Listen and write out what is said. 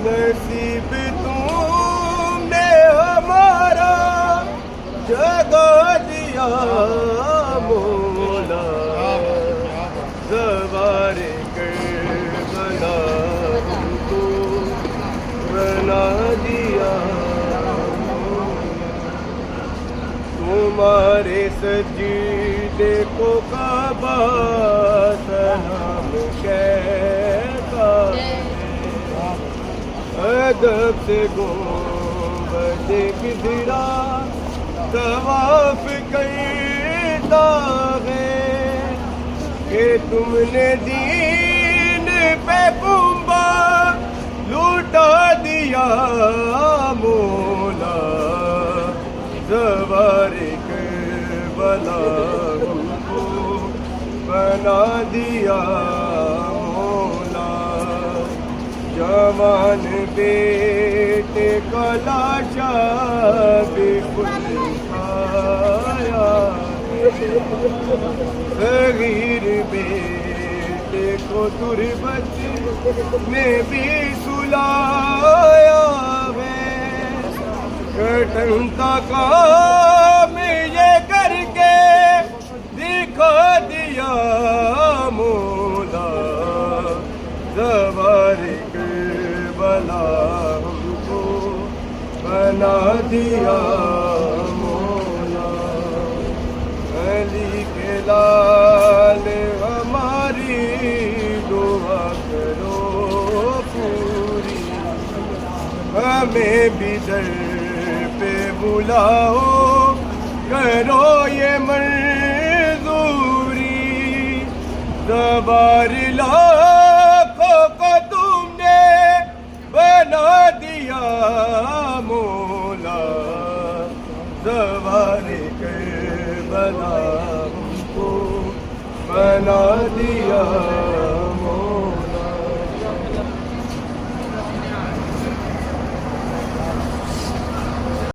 نصیب تم نے ہمارا جگا دیا مولا، زوار کربلا کو بنا دیا تمہارے سجدے کو کعبہ سلام کہتا ہے، ادب سے گنبد خضرا طواف کرتا ہے کہ تم نے دین پہ پنبا لوٹا دیا مولا، زوار کربلا کو بنا دیا مولا، جوان بیٹے کا لاشا بھی خود کھایا، صغیر بیٹے کو تربت میں بھی سلایا ہے، کرٹن کا کام یہ کر کے دکھا دیا مولا، زوار کربلا ہم کو بنا دیا مولا، علی کے لال ہماری دعا کرو پوری، ہمیں بھی در پہ بلاؤ کرو یہ منظوری، زوار لاکھوں کو تم نے بنا دیا مولا، زوار کربلا ہم کو بنا دیا